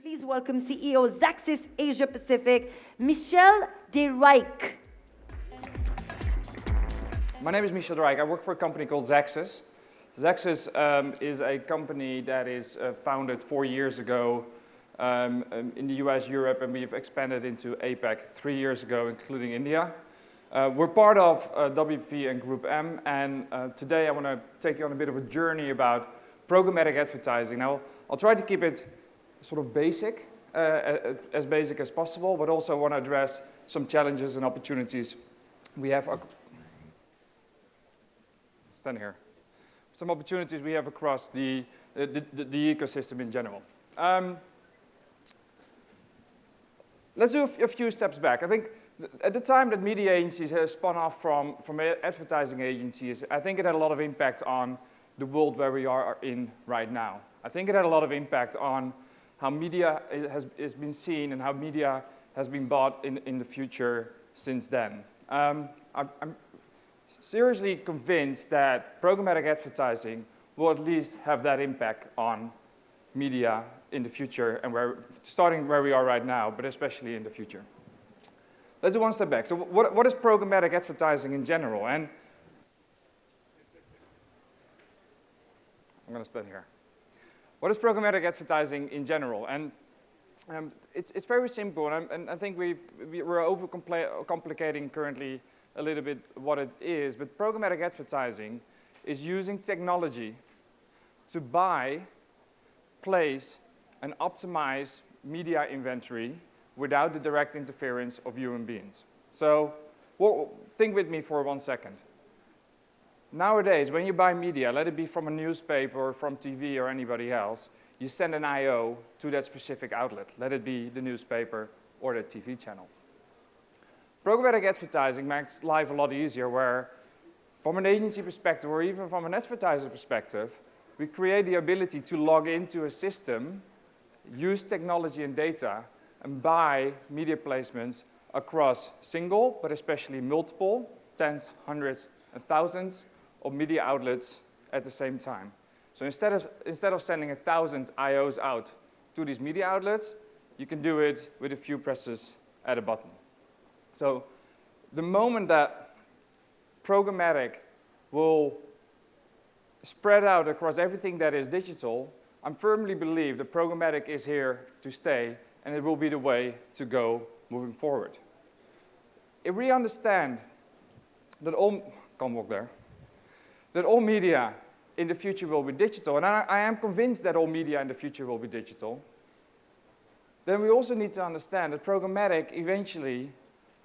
Please welcome CEO Xaxis Asia Pacific, Michel de Rijk. My name is Michel de Rijk. I work for a company called Xaxis. Xaxis is a company that is founded 4 years ago in the US, Europe, and we've expanded into APAC 3 years ago, including India. We're part of WPP and Group M, and today I want to take you on a bit of a journey about programmatic advertising. Now, I'll try to keep it sort of basic, as basic as possible, but also want to address some challenges and opportunities we have. Stand here. Some opportunities we have across the ecosystem in general. Let's do a few steps back. I think at the time that media agencies have spun off from advertising agencies, I think it had a lot of impact on the world where we are in right now. I think it had a lot of impact on how media has been seen and how media has been bought in the future since then. I'm seriously convinced that programmatic advertising will at least have that impact on media in the future, and starting where we are right now, but especially in the future. Let's do one step back. So what is programmatic advertising in general? And I'm going to stand here. What is programmatic advertising in general? And it's very simple, and I think we're overcomplicating currently a little bit what it is, but programmatic advertising is using technology to buy, place, and optimize media inventory without the direct interference of human beings. So think with me for 1 second. Nowadays, when you buy media, let it be from a newspaper or from TV or anybody else, you send an IO to that specific outlet. Let it be the newspaper or the TV channel. Programmatic advertising makes life a lot easier, where from an agency perspective or even from an advertiser perspective, we create the ability to log into a system, use technology and data, and buy media placements across single, but especially multiple, tens, hundreds, and thousands of media outlets at the same time. So instead of sending 1,000 IOs out to these media outlets, you can do it with a few presses at a button. So the moment that programmatic will spread out across everything that is digital, I firmly believe that programmatic is here to stay, and it will be the way to go moving forward. If we understand that all media in the future will be digital, and I am convinced that all media in the future will be digital, then we also need to understand that programmatic eventually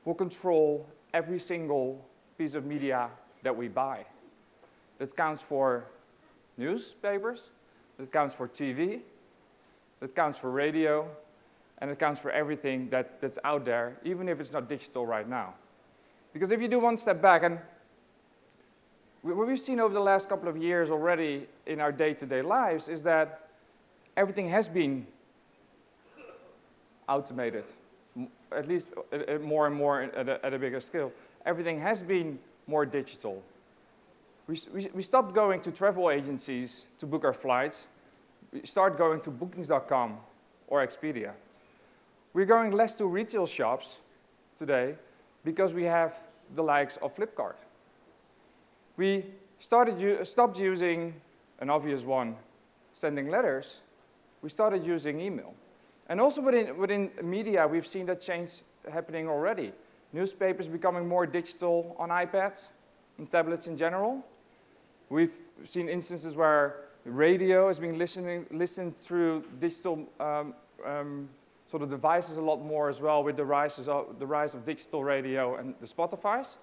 will control every single piece of media that we buy. That counts for newspapers, that counts for TV, that counts for radio, and it counts for everything that's out there, even if it's not digital right now. Because if you do one step back, and what we've seen over the last couple of years already in our day-to-day lives is that everything has been automated, at least more and more at a bigger scale. Everything has been more digital. We stopped going to travel agencies to book our flights. We start going to bookings.com or Expedia. We're going less to retail shops today because we have the likes of Flipkart. We stopped using an obvious one, sending letters. We started using email. And also within media, we've seen that change happening already. Newspapers becoming more digital on iPads and tablets in general. We've seen instances where radio is being listened through digital sort of devices a lot more as well, with the rise of digital radio and the Spotifys.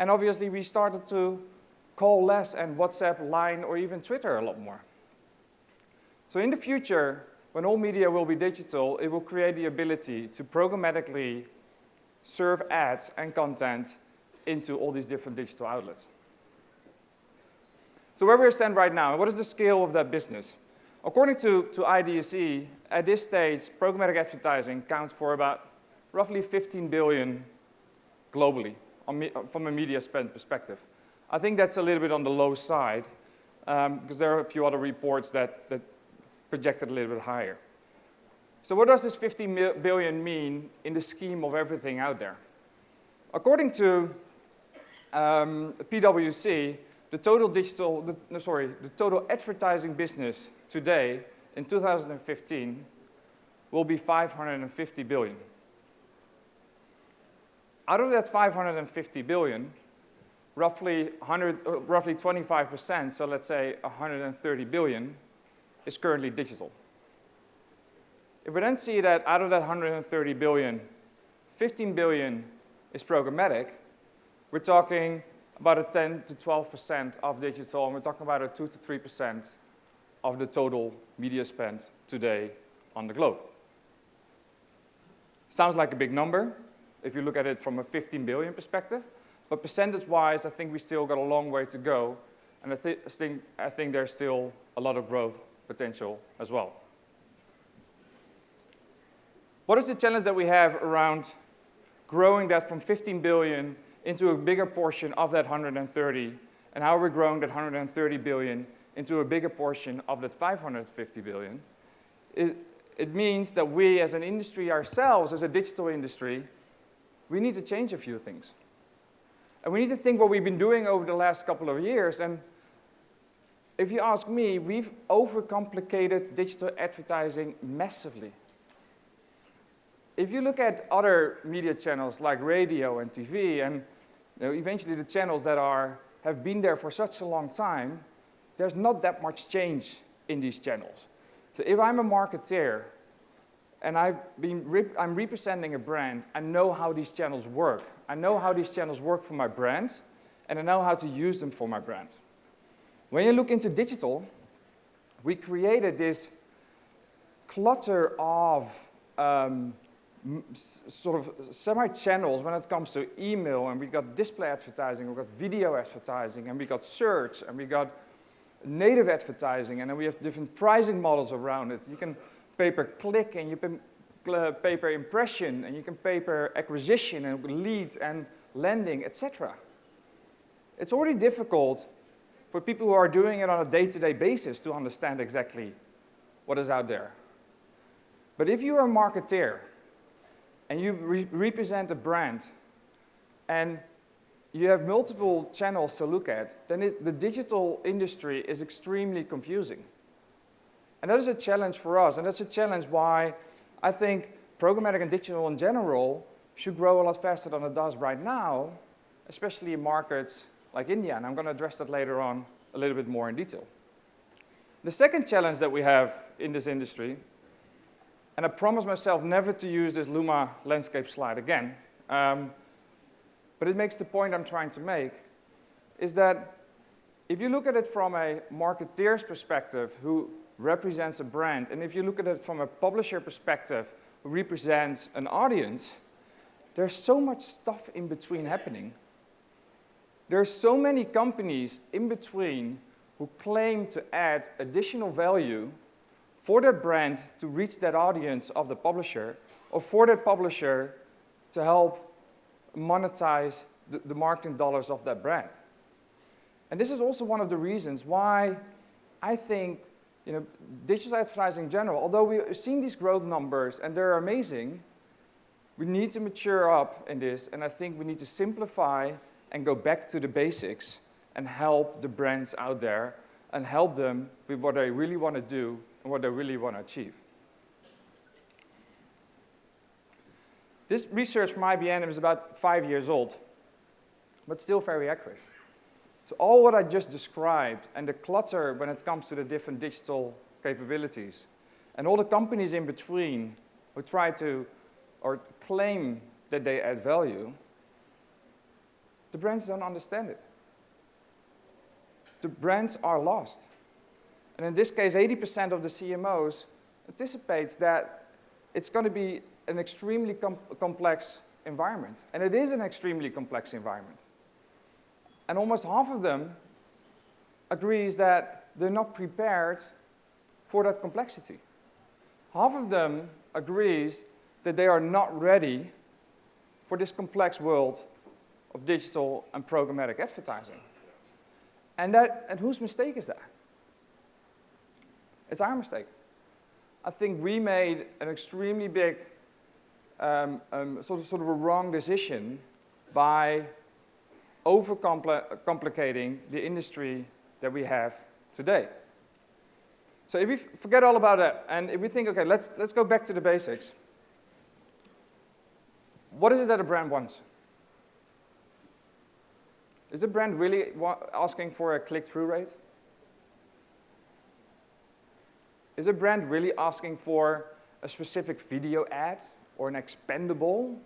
And obviously, we started to call less and WhatsApp, Line, or even Twitter a lot more. So in the future, when all media will be digital, it will create the ability to programmatically serve ads and content into all these different digital outlets. So where we stand right now, what is the scale of that business? According to IDC, at this stage, programmatic advertising counts for about roughly 15 billion globally from a media spend perspective. I think that's a little bit on the low side because there are a few other reports that projected a little bit higher. So what does this 50 billion mean in the scheme of everything out there? According to PwC, the total advertising business today in 2015 will be 550 billion. Out of that 550 billion, roughly 25%, so let's say 130 billion, is currently digital. If we then see that out of that 130 billion, 15 billion is programmatic, we're talking about a 10 to 12% of digital, and we're talking about a 2 to 3% of the total media spend today on the globe. Sounds like a big number if you look at it from a 15 billion perspective, but percentage-wise, I think we still got a long way to go, and I think there's still a lot of growth potential as well. What is the challenge that we have around growing that from 15 billion into a bigger portion of that 130, and how we're growing that 130 billion into a bigger portion of that 550 billion? It means that we as an industry ourselves, as a digital industry, we need to change a few things. And we need to think what we've been doing over the last couple of years. And if you ask me, we've overcomplicated digital advertising massively. If you look at other media channels like radio and TV, and eventually the channels that have been there for such a long time, there's not that much change in these channels. So if I'm a marketeer and I'm representing a brand, I know how these channels work. I know how these channels work for my brand, and I know how to use them for my brand. When you look into digital, we created this clutter of sort of semi-channels when it comes to email, and we got display advertising, we got video advertising, and we got search, and we got native advertising, and then we have different pricing models around it. You can pay per click, and you can pay per impression, and you can pay per acquisition, and lead, and lending, etc. It's already difficult for people who are doing it on a day-to-day basis to understand exactly what is out there. But if you're a marketeer, and you represent a brand, and you have multiple channels to look at, then the digital industry is extremely confusing. And that is a challenge for us, and that's a challenge why I think programmatic and digital in general should grow a lot faster than it does right now, especially in markets like India, and I'm going to address that later on a little bit more in detail. The second challenge that we have in this industry, and I promise myself never to use this Luma landscape slide again, but it makes the point I'm trying to make, is that if you look at it from a marketeer's perspective who represents a brand, and if you look at it from a publisher perspective who represents an audience, there's so much stuff in between happening. There are so many companies in between who claim to add additional value for their brand to reach that audience of the publisher, or for that publisher to help monetize the marketing dollars of that brand. And this is also one of the reasons why I think digital advertising in general, although we've seen these growth numbers and they're amazing, we need to mature up in this, and I think we need to simplify and go back to the basics and help the brands out there and help them with what they really want to do and what they really want to achieve. This research from IBM is about 5 years old, but still very accurate. So all what I just described and the clutter when it comes to the different digital capabilities and all the companies in between who try to or claim that they add value, the brands don't understand it. The brands are lost. And in this case, 80% of the CMOs anticipates that it's going to be an extremely complex environment. And it is an extremely complex environment. And almost half of them agrees that they're not prepared for that complexity. Half of them agrees that they are not ready for this complex world of digital and programmatic advertising. And whose mistake is that? It's our mistake. I think we made an extremely big, sort of a wrong decision by overcomplicating the industry that we have today. So if we forget all about that, and if we think, okay, let's go back to the basics. What is it that a brand wants? Is a brand really asking for a click-through rate? Is a brand really asking for a specific video ad or an expendable?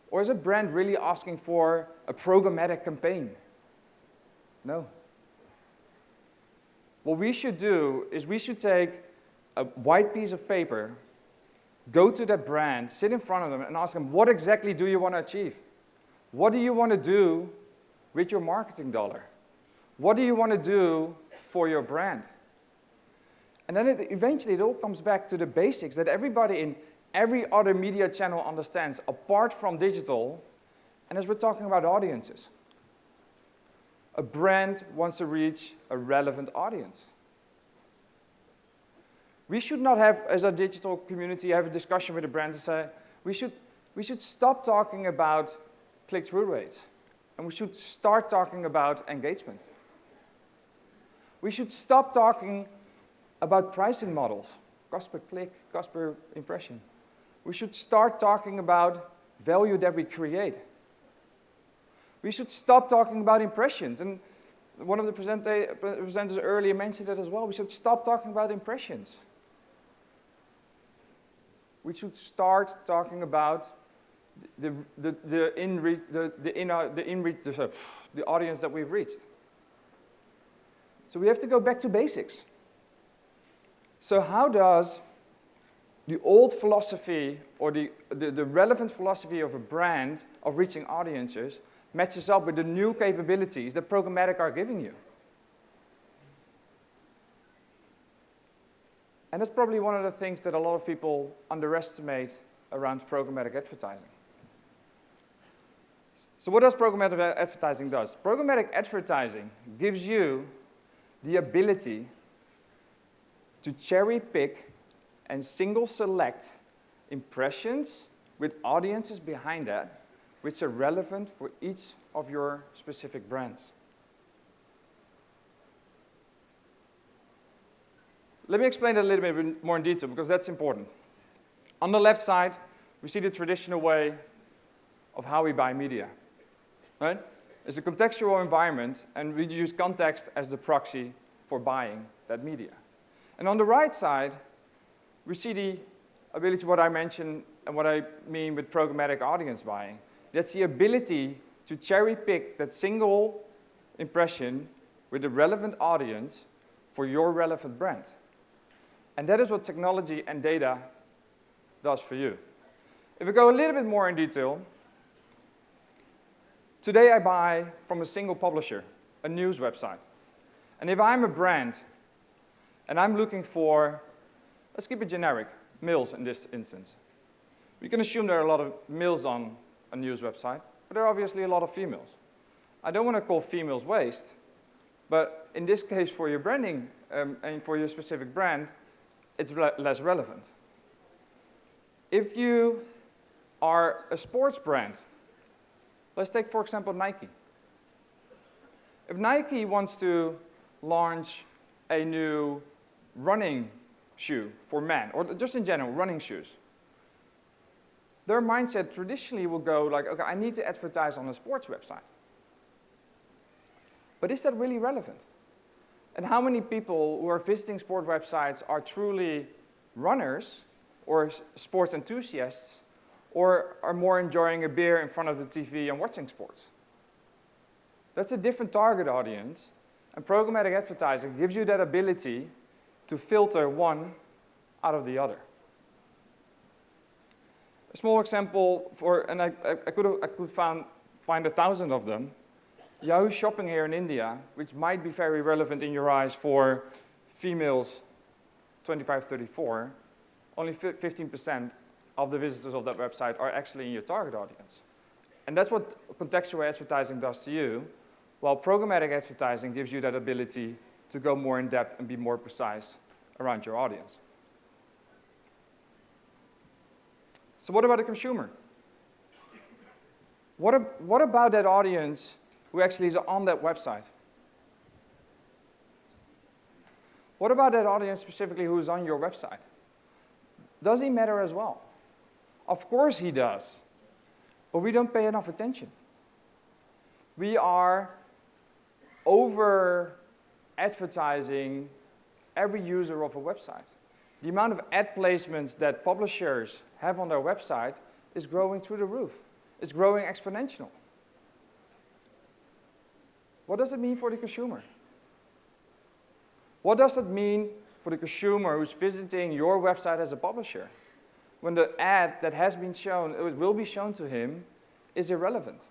Or is a brand really asking for a programmatic campaign? No. What we should do is we should take a white piece of paper, go to that brand, sit in front of them and ask them, what exactly do you want to achieve? What do you want to do with your marketing dollar? What do you want to do for your brand? And then eventually it all comes back to the basics that everybody in every other media channel understands, apart from digital, and as we're talking about audiences. A brand wants to reach a relevant audience. We should not have, as a digital community, have a discussion with the brand and say, we should stop talking about click-through rates, and we should start talking about engagement. We should stop talking about pricing models, cost per click, cost per impression. We should start talking about value that we create. We should stop talking about impressions. And one of the presenters earlier mentioned that as well. We should stop talking about impressions. We should start talking about the audience that we've reached. So we have to go back to basics. So how does the old philosophy or the relevant philosophy of a brand of reaching audiences matches up with the new capabilities that programmatic are giving you? And that's probably one of the things that a lot of people underestimate around programmatic advertising. So what does programmatic advertising do? Programmatic advertising gives you the ability to cherry pick and single select impressions with audiences behind that, which are relevant for each of your specific brands. Let me explain that a little bit more in detail, because that's important. On the left side, we see the traditional way of how we buy media. Right? It's a contextual environment, and we use context as the proxy for buying that media. And on the right side, we see the ability, what I mentioned and what I mean with programmatic audience buying. That's the ability to cherry pick that single impression with a relevant audience for your relevant brand. And that is what technology and data does for you. If we go a little bit more in detail, today I buy from a single publisher, a news website. And if I'm a brand and I'm looking for, let's keep it generic, males in this instance. We can assume there are a lot of males on a news website, but there are obviously a lot of females. I don't want to call females waste, but in this case for your branding and for your specific brand, it's less relevant. If you are a sports brand, let's take, for example, Nike. If Nike wants to launch a new running shoe for men, or just in general, running shoes, their mindset traditionally will go like, okay, I need to advertise on a sports website. But is that really relevant? And how many people who are visiting sport websites are truly runners or sports enthusiasts, or are more enjoying a beer in front of the TV and watching sports? That's a different target audience, and programmatic advertising gives you that ability to filter one out of the other. A small example and I could find 1,000 of them. Yahoo Shopping here in India, which might be very relevant in your eyes for females 25-34, only 15% of the visitors of that website are actually in your target audience. And that's what contextual advertising does to you, while programmatic advertising gives you that ability to go more in depth and be more precise around your audience. So what about the consumer? What about that audience who actually is on that website? What about that audience specifically who is on your website? Does he matter as well? Of course he does, but we don't pay enough attention. We are over-advertising every user of a website. The amount of ad placements that publishers have on their website is growing through the roof. It's growing exponential. What does it mean for the consumer? What does it mean for the consumer who's visiting your website as a publisher when the ad that has been shown, it will be shown to him, is irrelevant?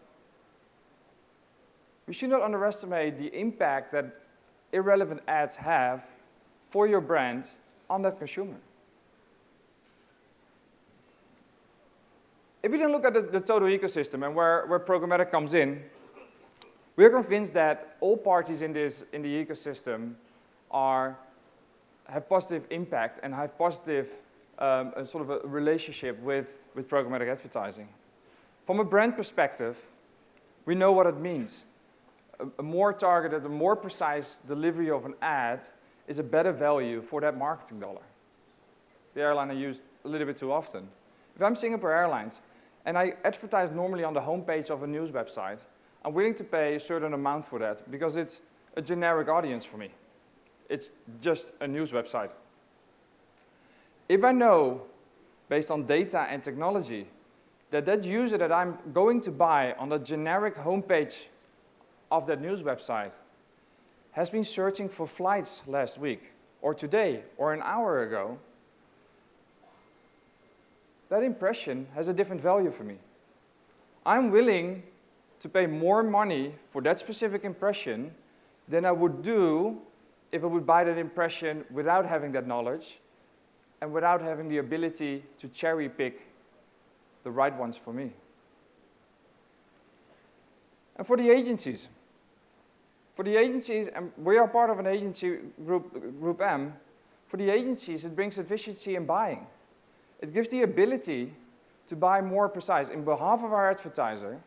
We should not underestimate the impact that irrelevant ads have for your brand on that consumer. If we then look at the total ecosystem and where programmatic comes in, we're convinced that all parties in the ecosystem have positive impact and have positive sort of a relationship with programmatic advertising. From a brand perspective, we know what it means. A more targeted, a more precise delivery of an ad is a better value for that marketing dollar. The airline I use a little bit too often. If I'm Singapore Airlines and I advertise normally on the homepage of a news website, I'm willing to pay a certain amount for that because it's a generic audience for me. It's just a news website. If I know, based on data and technology, that user that I'm going to buy on the generic homepage of that news website has been searching for flights last week, or today, or an hour ago, that impression has a different value for me. I'm willing to pay more money for that specific impression than I would do if I would buy that impression without having that knowledge and without having the ability to cherry pick the right ones for me. And for the agencies, and we are part of an agency group M, for the agencies it brings efficiency in buying. It gives the ability to buy more precise in behalf of our advertiser,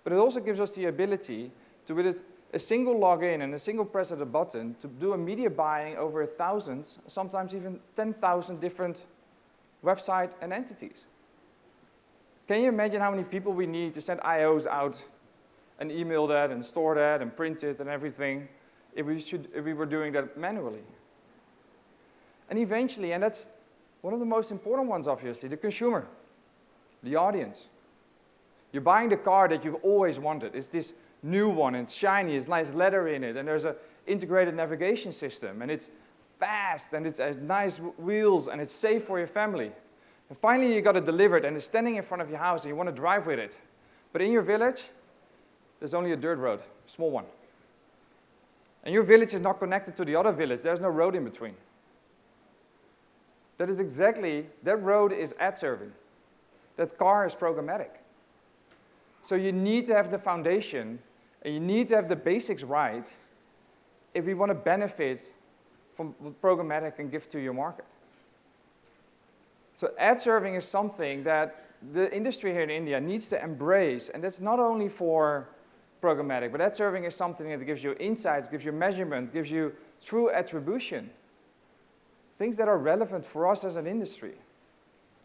but it also gives us the ability to, with a single login and a single press of the button, to do a media buying over 1,000, sometimes even 10,000 different websites and entities. Can you imagine how many people we need to send IOs out and email that and store that and print it and everything if we were doing that manually? And eventually, and that's one of the most important ones obviously, the consumer, the audience. You're buying the car that you've always wanted. It's this new one, it's shiny, it's nice leather in it, and there's an integrated navigation system, and it's fast, and it has nice wheels, and it's safe for your family. And finally you got it delivered, and it's standing in front of your house, and you want to drive with it. But in your village, there's only a dirt road, a small one. And your village is not connected to the other village. There's no road in between. That is exactly, that road is ad serving. That car is programmatic. So you need to have the foundation, and you need to have the basics right if we want to benefit from what programmatic can give to your market. So ad serving is something that the industry here in India needs to embrace, and that's not only for programmatic, but ad serving is something that gives you insights, gives you measurement, gives you true attribution. Things that are relevant for us as an industry.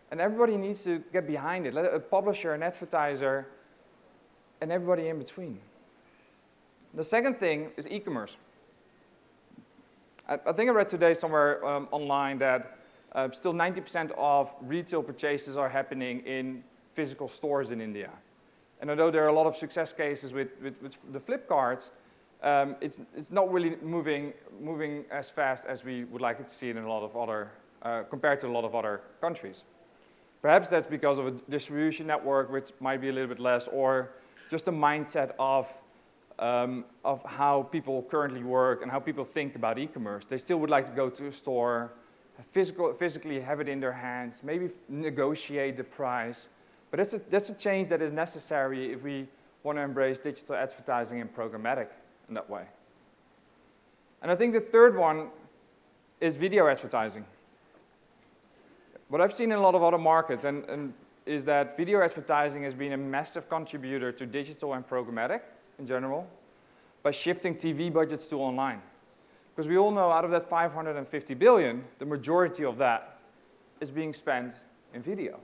And everybody needs to get behind it. Let a publisher, an advertiser, and everybody in between. The second thing is e-commerce. I think I read today somewhere online that still 90% of retail purchases are happening in physical stores in India. And although there are a lot of success cases with the Flipkarts, it's not really moving as fast as we would like it to see it in a lot of other, compared to a lot of other countries. Perhaps that's because of a distribution network which might be a little bit less, or just a mindset of how people currently work and how people think about e-commerce. They still would like to go to a store, physically have it in their hands, maybe negotiate the price. But that's a change that is necessary if we want to embrace digital advertising and programmatic in that way. And I think the third one is video advertising. What I've seen in a lot of other markets, and is that video advertising has been a massive contributor to digital and programmatic in general by shifting TV budgets to online. Because we all know out of that 550 billion, the majority of that is being spent in video.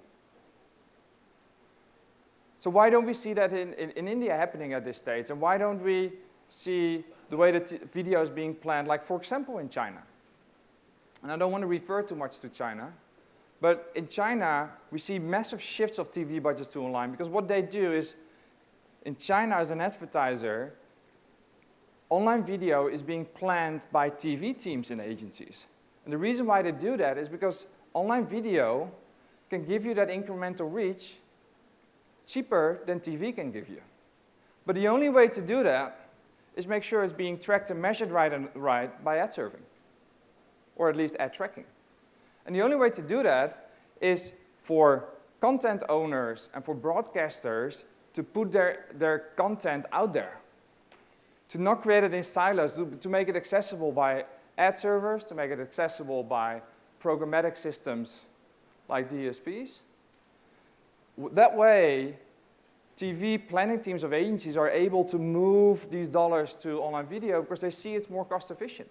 So why don't we see that in India happening at this stage? And why don't we see the way that video is being planned, like for example in China? And I don't want to refer too much to China, but in China, we see massive shifts of TV budgets to online, because what they do is, in China as an advertiser, online video is being planned by TV teams in agencies. And the reason why they do that is because online video can give you that incremental reach cheaper than TV can give you. But the only way to do that is make sure it's being tracked and measured right by ad serving, or at least ad tracking. And the only way to do that is for content owners and for broadcasters to put their content out there, to not create it in silos, to make it accessible by ad servers, to make it accessible by programmatic systems like DSPs. That way, TV planning teams of agencies are able to move these dollars to online video because they see it's more cost efficient.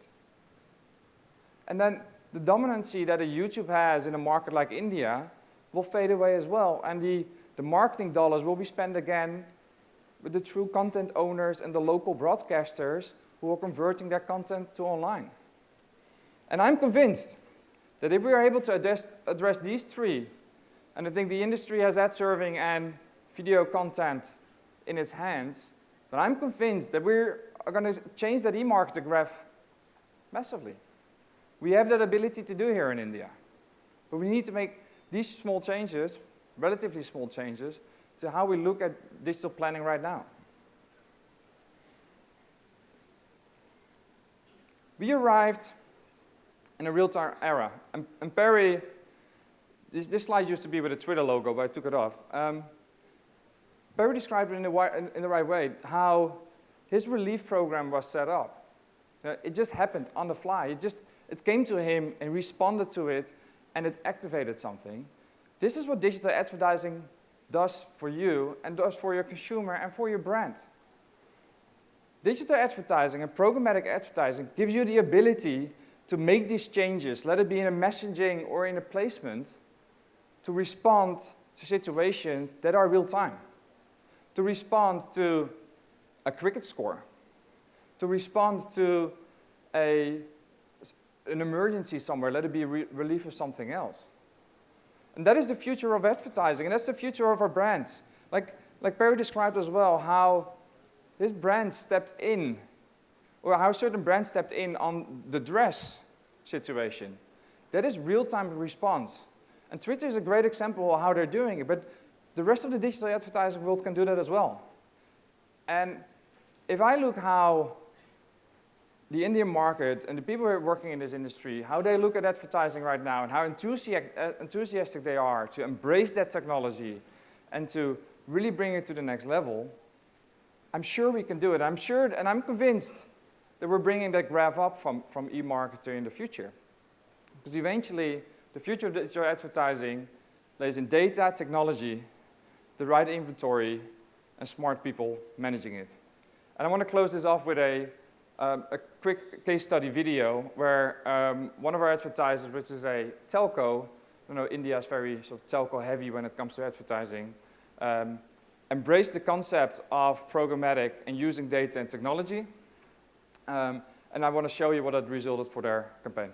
And then the dominancy that a YouTube has in a market like India will fade away as well. And the marketing dollars will be spent again with the true content owners and the local broadcasters who are converting their content to online. And I'm convinced that if we are able to address these three, and I think the industry has ad serving and video content in its hands, then I'm convinced that we're going to change that e-marketer graph massively. We have that ability to do here in India. But we need to make these small changes, relatively small changes, to how we look at digital planning right now. We arrived in a real-time era. And Perry, this slide used to be with a Twitter logo, but I took it off. Perry described it in the right way, how his relief program was set up. It just happened on the fly. It came to him and responded to it, and it activated something. This is what digital advertising does for you and does for your consumer and for your brand. Digital advertising and programmatic advertising gives you the ability to make these changes, let it be in a messaging or in a placement, to respond to situations that are real time, to respond to a cricket score, to respond to an emergency somewhere, let it be relief of something else. And that is the future of advertising, and that's the future of our brands. Like Perry described as well, how his brand stepped in, or how certain brands stepped in on the dress situation. That is real-time response. And Twitter is a great example of how they're doing it, but the rest of the digital advertising world can do that as well. And if I look how the Indian market and the people who are working in this industry, how they look at advertising right now and how enthusiastic they are to embrace that technology and to really bring it to the next level, I'm sure we can do it. I'm sure, and I'm convinced that we're bringing that graph up from e-marketer in the future. Because eventually, the future of digital advertising lays in data, technology, the right inventory, and smart people managing it. And I want to close this off with a quick case study video where one of our advertisers, which is a telco, you know, India is very sort of telco heavy when it comes to advertising, embraced the concept of programmatic and using data and technology. And I want to show you what that resulted for their campaign.